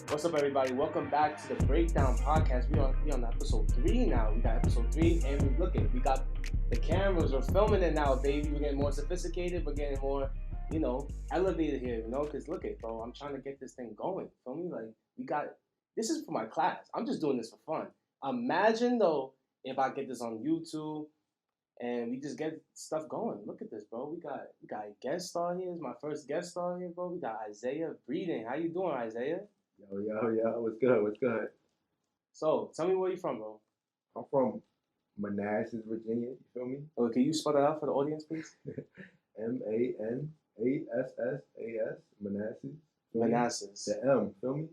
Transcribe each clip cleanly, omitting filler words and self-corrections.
What's up, everybody? Welcome back to the Breakdown Podcast. We on episode 3 now. We got episode 3, and we got the cameras. We're filming it now, baby. We're getting more sophisticated. We're getting more, elevated here. Because look at, bro. I'm trying to get this thing going. Feel me? Like we got. This is for my class. I'm just doing this for fun. Imagine though if I get this on YouTube and we just get stuff going. Look at this, bro. We got a guest star here. It's my first guest star here, bro. We got Isaiah Breeden. How you doing, Isaiah? Yo, what's good? What's good? So, tell me where you from, bro. I'm from Manassas, Virginia. You feel me? Oh, can you spell that out for the audience, please? Manassas, Manassas. Manassas. The M, feel me?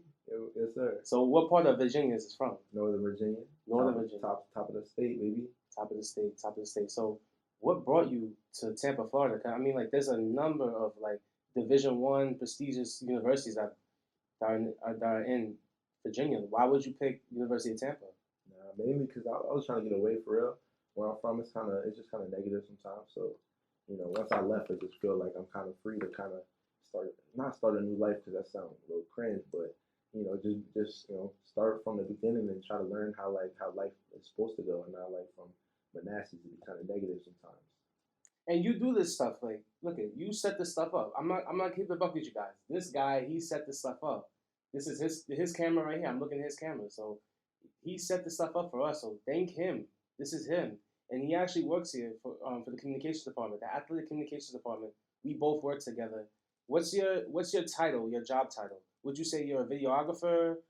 Yes, sir. So, what part of Virginia is this from? Northern Virginia. Northern Virginia. Top of the state, baby. Top of the state. Top of the state. So, what brought you to Tampa, Florida? 'Cause, I mean, like, there's a number of like Division I prestigious universities that are in Virginia. Why would you pick University of Tampa? Nah, mainly because I was trying to get away for real. Where I'm from, it's just kind of negative sometimes. So, once I left, I just feel like I'm kind of free to kind of not start a new life because that sounds a little cringe, but just start from the beginning and try to learn how life is supposed to go, and not like from Manassas to be kind of negative sometimes. And you do this stuff, like, look at you set this stuff up. I'm not keeping a buck with you guys. This guy, he set this stuff up. This is his camera right here. I'm looking at his camera. So he set this stuff up for us. So thank him. This is him. And he actually works here for the communications department, the athletic communications department. We both work together. What's your title, your job title? Would you say you're a videographer?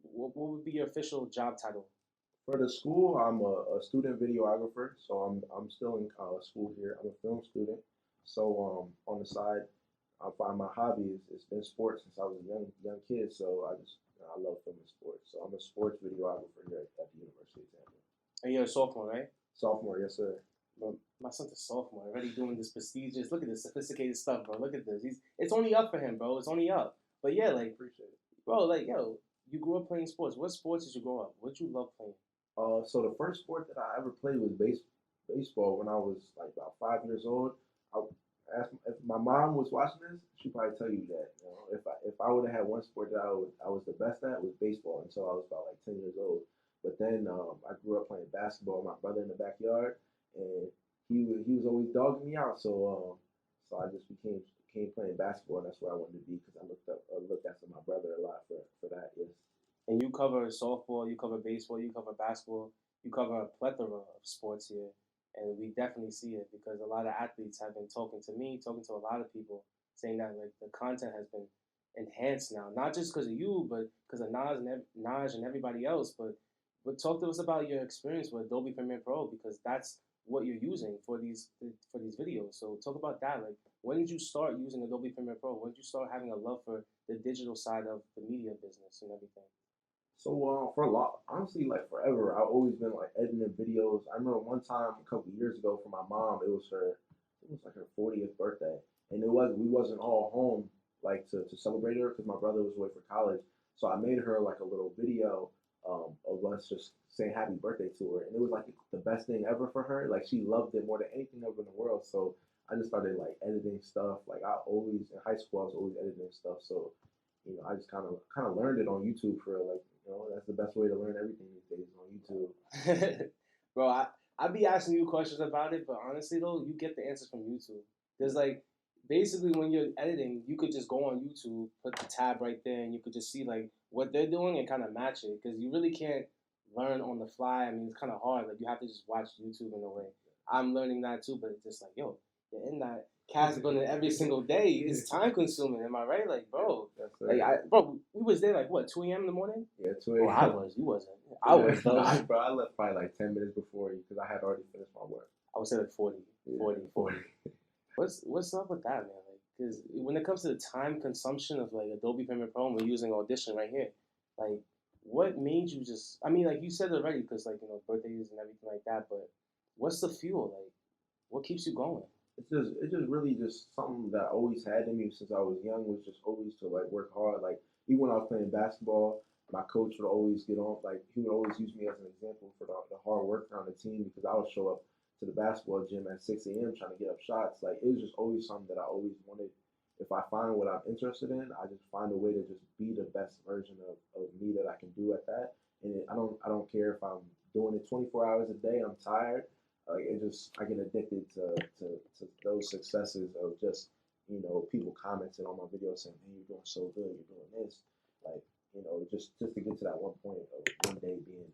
What would be your official job title? For the school, I'm a student videographer, so I'm still in school here. I'm a film student. So on the side, I find my hobby is it's been sports since I was a young kid. So I love film and sports. So I'm a sports videographer here at the University of Tampa. And you're a sophomore, right? Sophomore, yes sir. Bro, my son's a sophomore, already doing this prestigious. Look at this sophisticated stuff, bro. Look at this. It's only up for him, bro. It's only up. But yeah, like, Appreciate it. bro, like, yo, you grew up playing sports. What sports did you grow up? What did you love playing? So the first sport that I ever played was baseball when I was like about 5 years old. I asked if my mom was watching this, she'd probably tell you that. If I would have had one sport that I was the best at, was baseball until I was about like 10 years old. But then I grew up playing basketball with my brother in the backyard, and he was always dogging me out. So I just became playing basketball, and that's where I wanted to be because I looked after my brother a lot for that. Yes. And you cover softball, you cover baseball, you cover basketball, you cover a plethora of sports here. And we definitely see it because a lot of athletes have been talking to me, talking to a lot of people, saying that like the content has been enhanced now, not just because of you, but because of Naj and everybody else. But talk to us about your experience with Adobe Premiere Pro because that's what you're using for these videos. So talk about that. Like, when did you start using Adobe Premiere Pro? When did you start having a love for the digital side of the media business and everything? So for a lot, honestly, like forever, I've always been like editing videos. I remember one time a couple years ago for my mom, it was like her 40th birthday, and we wasn't all home like to celebrate her because my brother was away for college. So I made her like a little video of us just saying happy birthday to her, and it was like the best thing ever for her. Like she loved it more than anything ever in the world. So I just started like editing stuff. Like I always in high school, I was always editing stuff. So I just kind of learned it on YouTube for like, that's the best way to learn everything these days on YouTube. Bro, I be asking you questions about it, but honestly though, you get the answers from YouTube. There's like basically when you're editing, you could just go on YouTube, put the tab right there, and you could just see like what they're doing and kind of match it because you really can't learn on the fly. I mean, it's kind of hard. Like you have to just watch YouTube in a way. I'm learning that too, but it's just like, yo, you're in that Casablanca every single day. It's time consuming. Am I right? Like, bro, we was there like what 2 a.m. in the morning. Yeah, 2 a.m. I was. You wasn't. I was though. Bro, I left probably like 10 minutes before you because I had already finished my work. I would say like 40. What's up with that, man? Like, because when it comes to the time consumption of like Adobe Premiere Pro, and we're using Audition right here, like, what made you just? I mean, like you said already, because like birthdays and everything like that. But what's the fuel? Like, what keeps you going? It's just really just something that I always had in me since I was young, was just always to like work hard. Like even when I was playing basketball, my coach would always get on, like he would always use me as an example for the hard work on the team because I would show up to the basketball gym at 6 a.m. trying to get up shots. Like it was just always something that I always wanted. If if I find what I'm interested in, I just find a way to just be the best version of me that I can do at that. And I don't care if I'm doing it 24 hours a day. I'm tired. Like it just I get addicted to those successes of just people commenting on my videos saying, "Hey, you're doing so good. You're doing this." Like just to get to that one point of one day being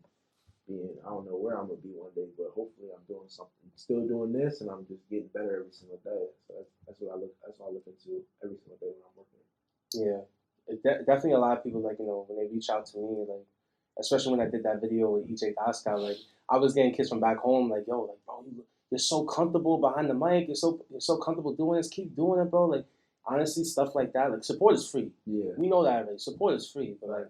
I don't know where I'm gonna be one day, but hopefully I'm doing something, still doing this, and I'm just getting better every single day. So that's what I look into every single day when I'm working. Yeah, definitely a lot of people like when they reach out to me, like especially when I did that video with EJ Dostow, like I was getting kids from back home like, yo, like bro, you're so comfortable behind the mic, you're so comfortable doing this, keep doing it, bro. Like honestly, stuff like that, like support is free. Yeah, we know that already. Support is free, but like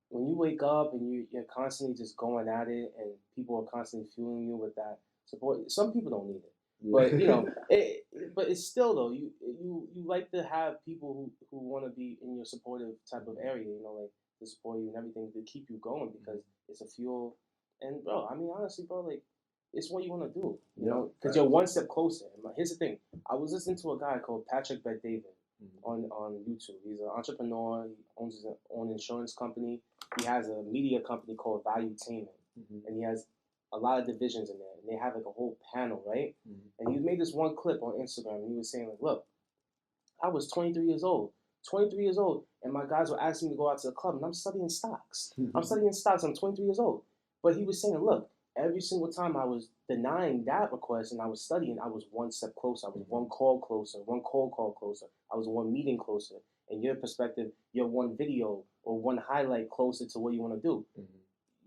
when you wake up and you're constantly just going at it, and people are constantly fueling you with that support, some people don't need it. But but it's still though you like to have people who want to be in your supportive type of area, like to support you and everything to keep you going because it's a fuel. And bro, I mean honestly, bro, like it's what you want to do, because you're one step closer. And here's the thing: I was listening to a guy called Patrick Bet-David on YouTube. He's an entrepreneur. He owns his own insurance company. He has a media company called Valuetainment, and he has a lot of divisions in there, and they have like a whole panel, right? And he made this one clip on Instagram, and he was saying like, "Look, I was 23 years old, and my guys were asking me to go out to the club, and I'm studying stocks. I'm studying stocks. I'm 23 years old." But he was saying, "Look, every single time I was denying that request and I was studying, I was one step closer. I was one call closer, one cold call closer. I was one meeting closer. In your perspective, you're one video or one highlight closer to what you want to do."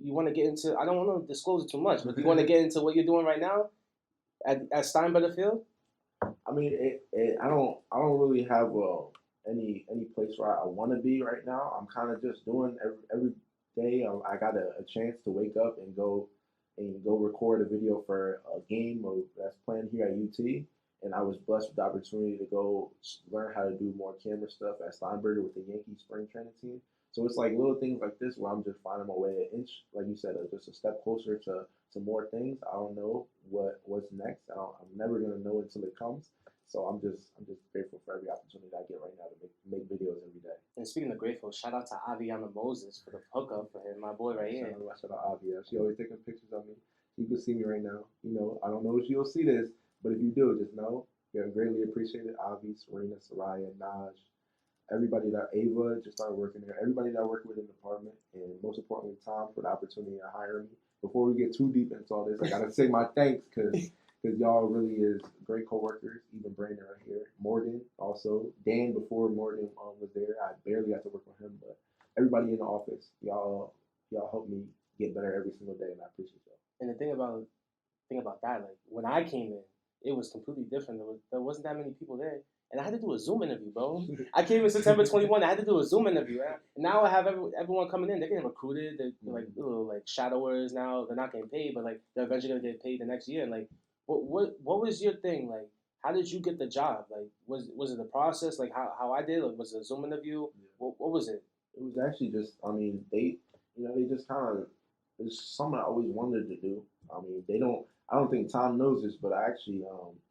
You want to get into, I don't want to disclose it too much, but do you want to get into what you're doing right now at Steinbetter Field? I mean, I don't really have any place where I want to be right now. I'm kind of just doing every day. I got a chance to wake up and go record a video for a game that's playing here at UT, and I was blessed with the opportunity to go learn how to do more camera stuff at Steinberger with the Yankees spring training team. So it's like little things like this where I'm just finding my way an inch, like you said, just a step closer to more things. I don't know what's next. I'm never gonna know until it comes. So I'm just grateful for every opportunity I get right now to make videos every day. And speaking of grateful, shout out to Aviana Moses for the hookup for him, my boy right here. Shout out Avia. She always taking pictures of me. You can see me right now. I don't know if you'll see this, but if you do, just know you're greatly appreciated. Avi, Serena, Soraya, Naj, everybody that Ava just started working there, everybody that I work with in the department, and most importantly, Tom for the opportunity to hire me. Before we get too deep into all this, I gotta say my thanks because y'all really is great coworkers. Even Brandon right here, Morgan also, Dan before Morgan was there. I barely got to work with him, but everybody in the office, y'all help me get better every single day, and I appreciate y'all. And the thing about that, like when I came in, it was completely different. There wasn't that many people there. And I had to do a Zoom interview, bro. I came in September 21. I had to do a Zoom interview. And now I have everyone coming in. They're getting recruited. They're like little like shadowers now. They're not getting paid, but like they're eventually gonna get paid the next year. And like, what was your thing? Like, how did you get the job? Like, was it the process? Like how I did? Like, was it a Zoom interview? What was it? It was actually just. I mean, they just kind of. It's something I always wanted to do. I mean, they don't. I don't think Tom knows this, but I actually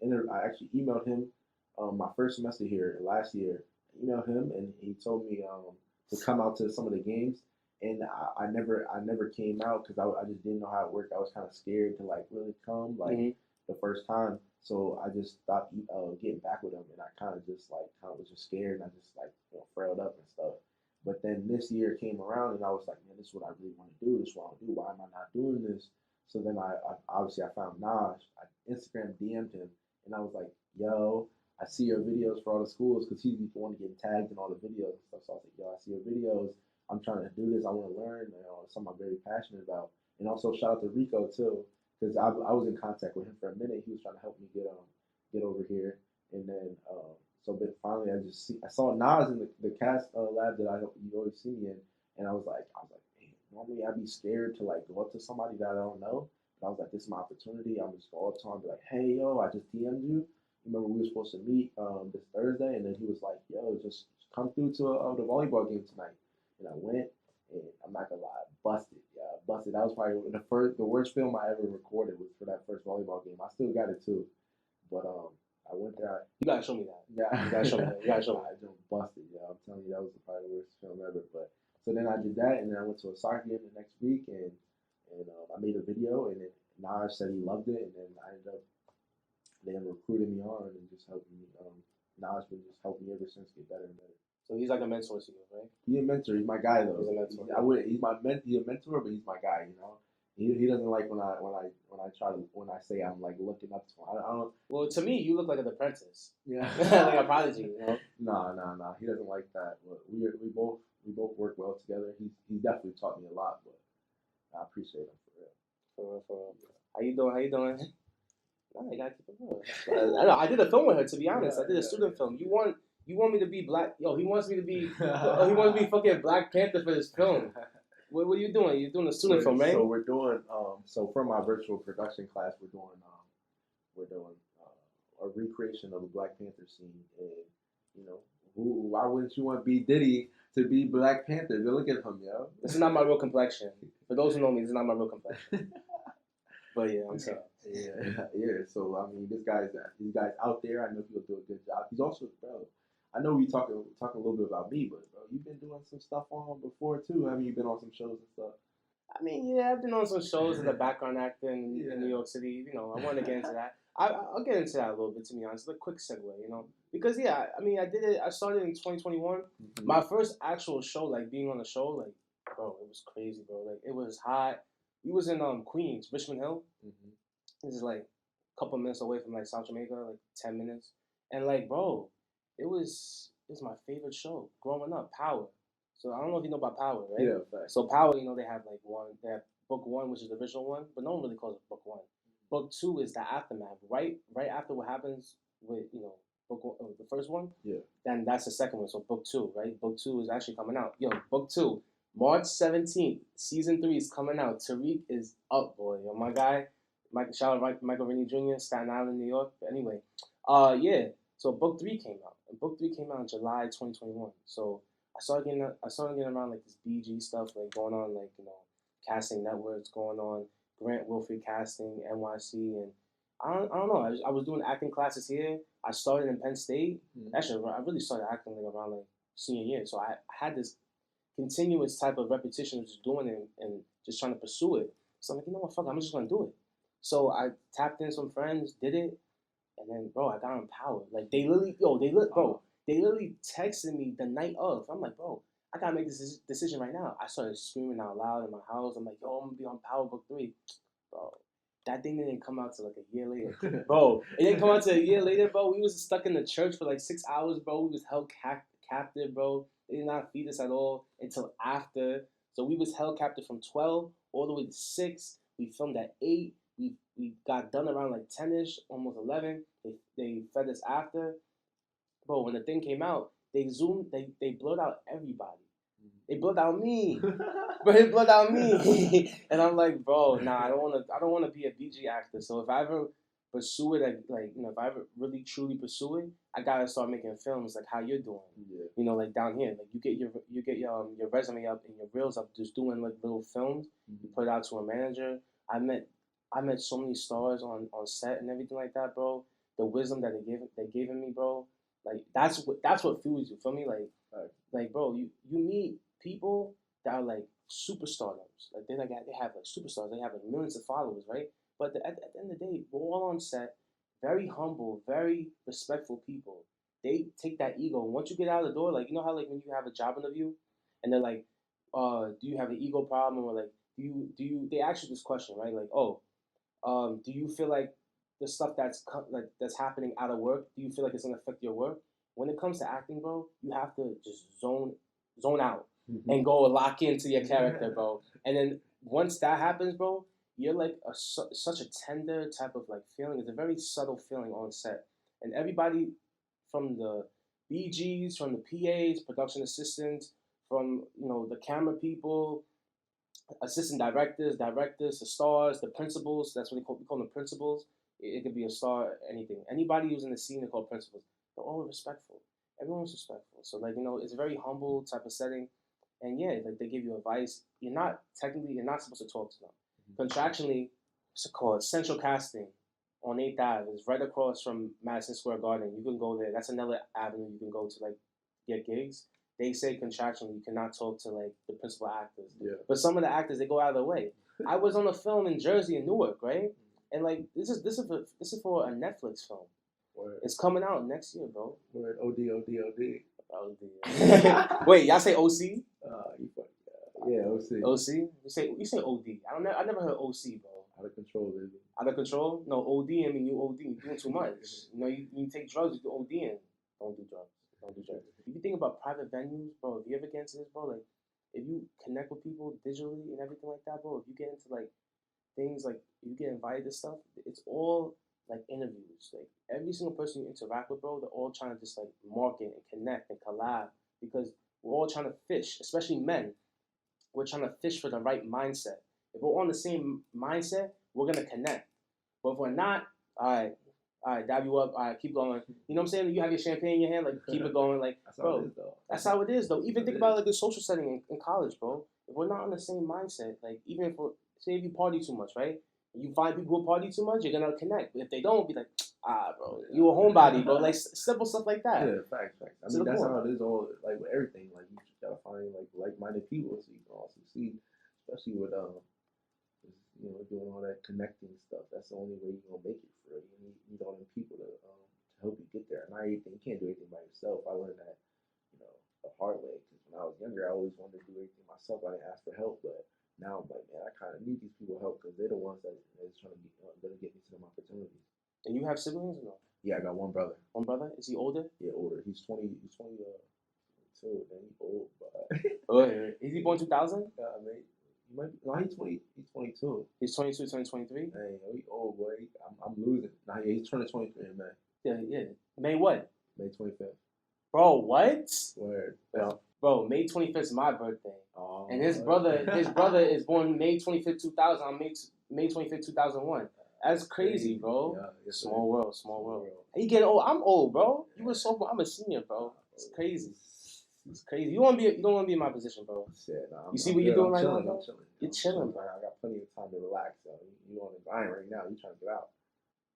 emailed him my first semester here last year. I emailed him and he told me to come out to some of the games, and I never came out because I just didn't know how it worked. I was kind of scared to like really come the first time, so I just stopped getting back with him, and I kind of was just scared, and I just frailed up and stuff. But then this year came around, and I was like, man, this is what I really want to do. This is what I want to do. Why am I not doing this? So then I obviously I found Naj. I Instagram DM'd him, and I was like, yo, I see your videos for all the schools because he's the one to get tagged in all the videos and stuff. So I was like, yo, I see your videos. I'm trying to do this. I want to learn. It's something I'm very passionate about. And also shout out to Rico too, because I was in contact with him for a minute. He was trying to help me get over here, and then but finally I saw Nas in the cast lab that you always see me in, and I was like, man, normally I'd be scared to like go up to somebody that I don't know, but I was like, this is my opportunity. I'm just go up to him and be like, hey yo, I just DM'd you. Remember we were supposed to meet this Thursday, and then he was like, yo, just come through to the volleyball game tonight. And I went, and I'm not gonna lie, busted. Yeah, busted. That was probably the worst film I ever recorded was for that first volleyball game. I still got it too, but I went there. You gotta show me that. Yeah. You gotta show me that. You gotta show me. I just busted, yo. I'm telling you, that was probably the worst film ever. But so then I did that, and then I went to a soccer game the next week, and I made a video, and then Naj said he loved it, and then I ended up they recruited me on and just helped me. Naj been just helped me ever since get better and better. So he's like a mentor to you, right? He's a mentor. He's my guy though. He's a mentor. He's my he's a mentor, but he's my guy. You know. He doesn't like when I say I'm like looking up to him. I don't. Well, to me, you look like an apprentice. Yeah. Like a prodigy. You know. Nah. He doesn't like that. But we both work well together. He definitely taught me a lot, but I appreciate him for real. For real. How you doing? No, you gotta keep it real. I know. I did a film with her. To be honest, I did a student film. You want me to be black? Yo, he wants me to be. He wants me to be fucking Black Panther for this film. What are you doing? You're doing a student film, right? So we're doing. So for my virtual production class, we're doing a recreation of a Black Panther scene, and you know, why wouldn't you want B Diddy to be Black Panther? Go look at him, yo. This is not my real complexion. For those who know me, this is not my real complexion. But yeah, I'm saying. Yeah. So I mean, these guys out there. I know he'll do a good job. He's also, bro. I know we talking a little bit about me, but bro, you've been doing some stuff on before too. I mean, you've been on some shows and stuff. I mean, yeah, I've been on some shows as a background actor in New York City. You know, I want to get into that. I'll get into that a little bit, to be honest. A quick segue, you know, because yeah, I mean, I did it. I started in 2021. Mm-hmm. My first actual show, like being on a show, like, bro, it was crazy, bro. Like, it was hot. We was in Queens, Richmond Hill. Mm-hmm. This is like a couple minutes away from like South Jamaica, like 10 minutes. And like, bro, it was my favorite show growing up. Power. So I don't know if you know about Power, right? Yeah. Fact. So Power, you know, they have book one, which is the original one, but no one really calls it book one. Book two is the aftermath, right after what happens with, you know, book one, the first one. Yeah. Then that's the second one. So book two, right? Book two is actually coming out. Yo, book two, March 17th, season 3 is coming out. Tariq is up, boy. Yo, my guy, shout out Michael Rennie Jr., Staten Island, New York. But anyway, yeah. So book 3 came out. And book 3 came out in July 2021. So I started getting around like this BG stuff, like going on, like, you know, casting networks going on, Grant Wilfred casting, NYC, and I don't know. I was doing acting classes here. I started in Penn State. Mm-hmm. Actually, I really started acting like around like senior year. So I had this continuous type of repetition of just doing it and just trying to pursue it. So I'm like, you know what, fuck, I'm just gonna do it. So I tapped in some friends, did it, and then bro, I got empowered. Like they literally texted me the night of. I'm like, bro, I gotta make this decision right now. I started screaming out loud in my house. I'm like, yo, I'm gonna be on Power Book 3. Bro, that thing didn't come out till like a year later. Bro, it didn't come out till a year later, bro. We was stuck in the church for like 6 hours, bro. We was held captive, bro. They did not feed us at all until after. So we was held captive from 12 all the way to 6. We filmed at 8. We got done around like 10ish, almost 11. They fed us after. Bro, when the thing came out, they blurred out everybody. They blurred out me. Bro, they blurred out me. And I'm like, bro, nah, I don't wanna be a BG actor. So if I ever pursue it, like you know, if I ever really truly pursue it, I gotta start making films like how you're doing. Yeah. You know, like down here, like you get your resume up and your reels up, just doing like little films. Mm-hmm. You put it out to a manager. I met so many stars on set and everything like that, bro. The wisdom that they gave me, bro. Like that's what fuels you. Feel me? Like bro, you meet people that are like superstardoms. Like they have like superstars. They have like millions of followers, right? But at the end of the day, we're all on set, very humble, very respectful people. They take that ego. And once you get out of the door, like you know how like when you have a job interview, and they're like, do you have an ego problem, or like do you? They ask you this question, right? Like, do you feel like the stuff that's happening out of work, do you feel like it's gonna affect your work? When it comes to acting, bro, you have to just zone out and go lock into your character, bro. And then once that happens, bro, you're like such a tender type of like feeling. It's a very subtle feeling on set, and everybody from the BGs, from the PAs, production assistants, from you know the camera people, assistant directors, the stars, the principals. That's what we call them principals. It could be a star, anything. Anybody who's in the scene, they're called principals. They're all respectful. Everyone's respectful. So like you know, it's a very humble type of setting, and yeah, like they give you advice. You're not supposed to talk to them. Mm-hmm. Contractually, what's it called? Central casting. on 8th Ave. It's right across from Madison Square Garden. You can go there. That's another avenue you can go to like get gigs. They say contractually you cannot talk to like the principal actors. Yeah. But some of the actors, they go out of their way. I was on a film in Jersey and Newark, right? And like this is for a Netflix film. Word. It's coming out next year, bro. Word. OD. Wait, y'all say OC? You funny. Yeah, OC. OC? You say OD. I never heard OC, bro. Out of control, baby. Out of control? No, OD. I mean, you OD. You're doing too much. You know, you take drugs, you do ODing. Don't do drugs. Don't do drugs. If you think about private venues, bro, if you ever get into this, bro, like, if you connect with people digitally and everything like that, bro, if you get into, like, things like you get invited to stuff, it's all, like, interviews. Like, every single person you interact with, bro, they're all trying to just, like, market and connect and collab because we're all trying to fish, especially men. We're trying to fish for the right mindset. If we're on the same mindset, we're gonna connect. But if we're not, all right, dab you up, all right, keep going. You know what I'm saying? You have your champagne in your hand, like keep it going, like That's bro. how it is, though. That's how it is, though. Even think about it like a social setting in college, bro. If we're not on the same mindset, like even if we're say if you party too much, right? You find people who party too much, you're gonna connect. But if they don't, be like, bro, you a homebody, bro. Like simple stuff like that. Yeah, facts. I mean, that's how it is. All like with everything. Like you just gotta find like-minded people so you can all succeed. Especially with doing all that connecting stuff. That's the only way you're gonna make it for real. You need all them people to help you get there. And you can't do anything by yourself. I learned that the hard way because when I was younger, I always wanted to do everything myself. I didn't ask for help, but now I'm like, man, I kind of need these people help because they're the ones that is trying to get me to them opportunities. And you have siblings or no? Yeah, I got one brother. One brother? Is he older? Yeah, older. He's 20. He's 22. Then he's old, but. Oh, is he born 2000? Mate. He might be, no, he's 20. He's 22. He's 22, 2023? Hey, he old boy. I'm losing. Nah, yeah, he's turning 23 in May. Yeah. May what? May 25th. Bro, what? Word. Bro, May 25th is my birthday. Oh, and his brother is born May 25th, 2000. I'm May 25th, 2001. That's crazy, bro. Yeah, small world. He getting old. I'm old, bro. You a sophomore. I'm a senior, bro. It's crazy. It's crazy. You don't want to be in my position, bro. Shit, nah, you see what you're doing right now, bro? You're chilling, bro. I got plenty of time to relax. So you on the grind right now. You trying to get out.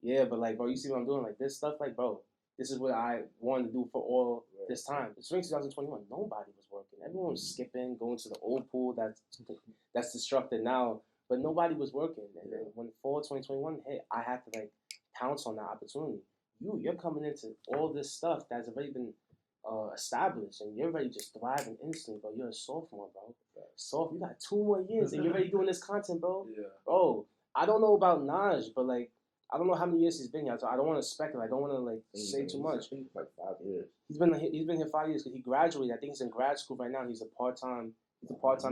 Yeah, but like, bro, you see what I'm doing? Like this stuff, like, bro, this is what I wanted to do for all this time. It's spring 2021. Nobody was working. Everyone was skipping, going to the old pool that's destructed now. But nobody was working. And then when fall 2021 hit, I had to like pounce on that opportunity. You're coming into all this stuff that's already been established, and you're ready just thriving instantly, bro. You're a sophomore, bro. You got 2 more years, and you're already doing this content, bro. Yeah. Bro, I don't know about Naj, but like, I don't know how many years he's been here, so I don't want to speculate. I don't want to like say too much. Like 5 years. He's been here 5 years because he graduated. I think he's in grad school right now. He's a part-time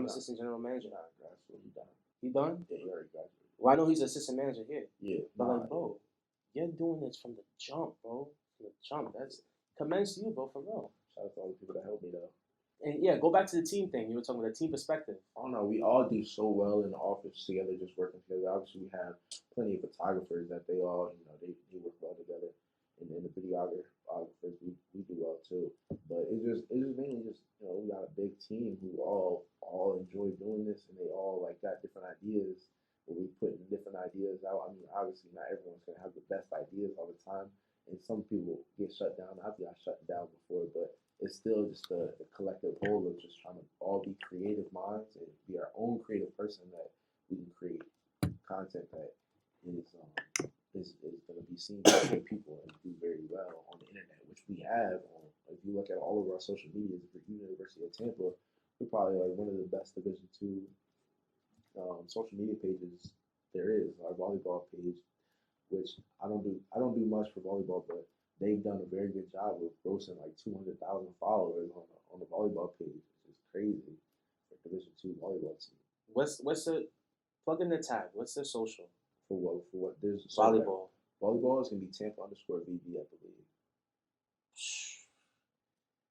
assistant general manager. Grad school, he done. He done? Yeah, he already graduated. Well, I know he's assistant manager here. Yeah. But like, bro, you're doing this from the jump, bro. From the jump. That's commends to you, bro, for real. Shout out to all the people that helped me, though. And yeah, go back to the team thing. You were talking about the team perspective. I don't know. We all do so well in the office together, just working together. Obviously, we have plenty of photographers that they all, they work well together. And then the videographers, we do well too. But it's just mainly just, we got a big team who all enjoy doing this, and they all like got different ideas. But we putting different ideas out. I mean, obviously, not everyone's gonna have the best ideas all the time, and some people get shut down. I've got shut down before, but it's still just the collective whole of just trying to all be creative minds and be our own creative person that we can create content that is going to be seen by other people and do very well on the internet, which we have. If you look at all of our social medias for University of Tampa, we're probably like one of the best Division II social media pages there is. Our volleyball page, which I don't do much for volleyball, but they've done a very good job of grossing like 200,000 followers on the volleyball page, which is crazy for Division II volleyball team. What's the plug in the tag? What's their social? For what? There's volleyball. Volleyball is gonna be Tampa_VB, I believe.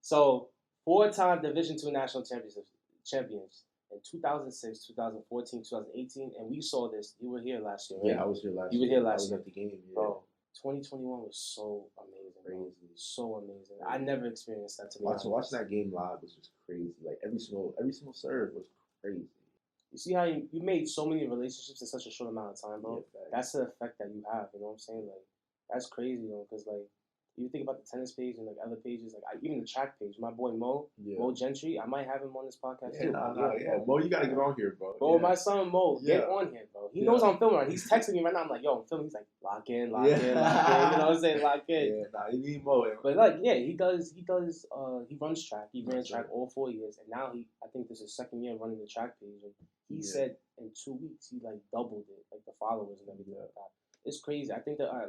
So 4-time Division II national champions in 2006, 2014, 2018, and we saw this. You were here last year, right? Yeah, I was here last year. You were here last year. I was at the game, yeah. Bro, 2021 was so amazing. Crazy. So amazing. I never experienced that, to be honest. Watching that game live was just crazy. Like every single serve was crazy. You see how you made so many relationships in such a short amount of time, bro. Yeah, That's the effect that you have. You know what I'm saying? Like, that's crazy, though, because like you think about the tennis page and like other pages, like even the track page. My boy Mo Gentry, I might have him on this podcast too. Mo, you gotta get on here, bro. Bro, my son Mo, get on here, bro. He knows I'm filming. Right? He's texting me right now. I'm like, yo, I'm filming. He's like, lock in, lock in. You know what I'm saying? Lock in. Yeah, you need Mo. But like, yeah, he runs track. He ran track all 4 years, and now I think this is his second year running the track page. And he said in 2 weeks he like doubled it, like the followers and everything like that. It's crazy. I think that I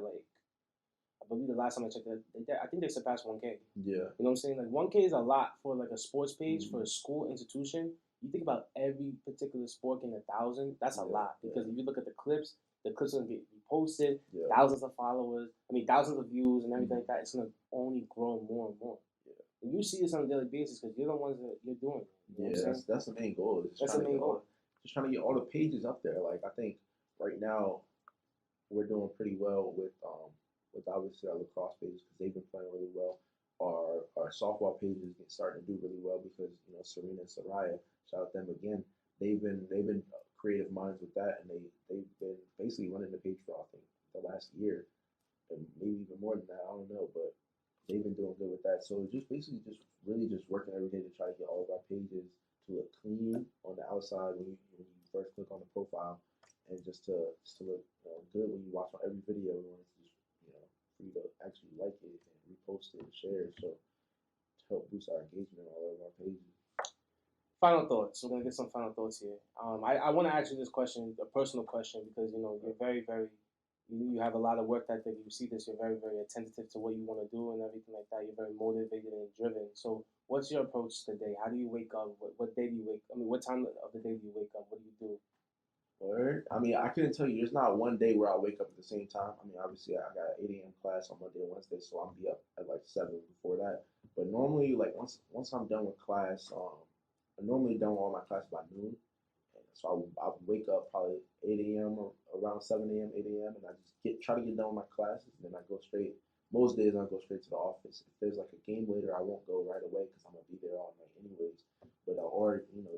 believe the last time I checked I think they surpassed 1K. Yeah. You know what I'm saying? Like 1K is a lot for like a sports page for a school institution. You think about every particular sport in 1,000. That's a lot because if you look at the clips gonna get reposted, thousands of followers. I mean, thousands of views and everything like that. It's gonna only grow more and more. Yeah. And you see this on a daily basis because you're the ones that you're doing. You know that's the main goal. That's the main goal. Just trying to get all the pages up there. Like I think right now we're doing pretty well with obviously our lacrosse pages because they've been playing really well. Our softball pages starting to do really well because Serena and Soraya, shout out them again. They've been creative minds with that, and they've been basically running the page for I think the last year, and maybe even more than that. I don't know, but they've been doing good with that. So just basically really working every day to try to get all of our pages to look clean on the outside when you first click on the profile, and just to look good when you watch on every video. We want it to just for you to actually like it and repost it and share it, so to help boost our engagement on all of our pages. Final thoughts. We're gonna get some final thoughts here. I want to ask you this question, a personal question, because you're very, very, you have a lot of work ethic. You see this. You're very, very attentive to what you want to do and everything like that. You're very motivated and driven. So, what's your approach to the day? How do you wake up? What day do you wake? I mean, what time of the day do you wake up? What do you do? Word. I mean, I couldn't tell you. There's not one day where I wake up at the same time. I mean, obviously, I got an 8 a.m. class on Monday and Wednesday, so I'll be up at like 7 before that. But normally, like once I'm done with class, I'm normally done with all my classes by noon. And so I wake up probably 8 a.m. or around 7 a.m., 8 a.m. and I just try to get done with my classes, and then I go straight. Most days I go straight to the office. If there's like a game later, I won't go right away because I'm gonna be there all night anyways. But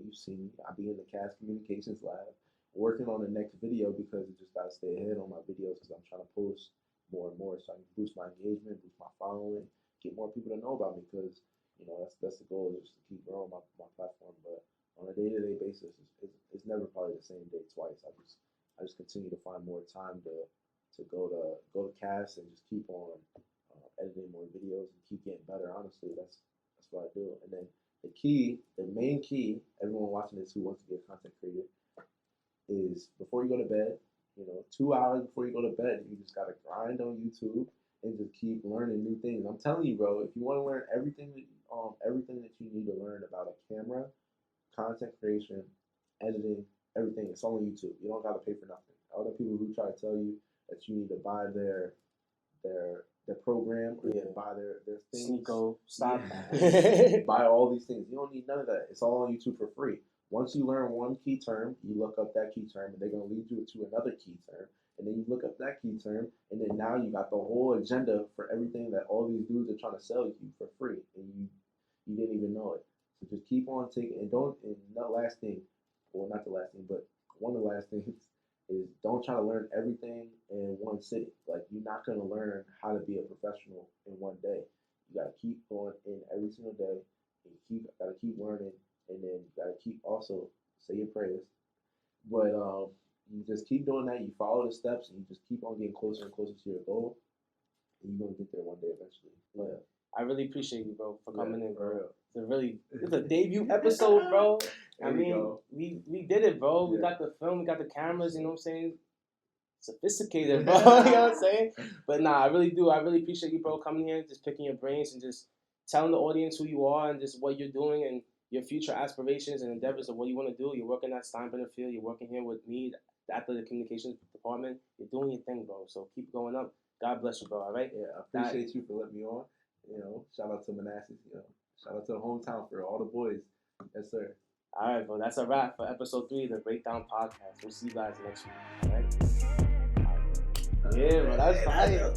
you've seen me. I'll be in the CAS communications lab, working on the next video because I just gotta stay ahead on my videos because I'm trying to post more and more so I can boost my engagement, boost my following, get more people to know about me because that's the goal, is just to keep growing my platform. But on a day-to-day basis, it's never probably the same day twice. I just continue to find more time to go to CAS and just keep on editing more videos and keep getting better. Honestly, that's what I do. And then the main key, everyone watching this who wants to be a content creator, is before you go to bed, 2 hours before you go to bed, you just gotta grind on YouTube and just keep learning new things. I'm telling you, bro, if you want to learn everything that you need to learn about a camera, content creation, editing, everything, it's all on YouTube. You don't gotta pay for nothing. All the people who try to tell you that you need to buy their program or buy their things. Sneeko, stop. Buy all these things. You don't need none of that. It's all on YouTube for free. Once you learn one key term, you look up that key term, and they're going to lead you to another key term. And then you look up that key term, and then now you got the whole agenda for everything that all these dudes are trying to sell you for free, and you didn't even know it. So just keep on taking, and the last thing, well, not the last thing, but one of the last things is don't try to learn everything in one sitting. Like, you're not going to learn how to be a professional in one day. You got to keep going in every single day, and you got to keep learning. And then you gotta keep also say your prayers, but you just keep doing that. You follow the steps, and you just keep on getting closer and closer to your goal, and you're gonna get there one day eventually. But I really appreciate you, bro, for coming in, bro. It's a debut episode, bro. We did it, bro. We got the film, we got the cameras. You know what I'm saying? Sophisticated, bro. You know what I'm saying? But nah, I really do. I really appreciate you, bro, coming here, just picking your brains and just telling the audience who you are and just what you're doing and your future aspirations and endeavors of what you want to do. You're working at Steinbrenner Field. You're working here with me, the Athletic Communications Department. You're doing your thing, bro. So keep going up. God bless you, bro. All right? Yeah, I appreciate you for letting me on. Shout out to Manassas. Shout out to the hometown for all the boys. Yes, sir. All right, bro. That's a wrap for episode 3 of the Breakdown Podcast. We'll see you guys next week. All right? Yeah, bro. That's fire.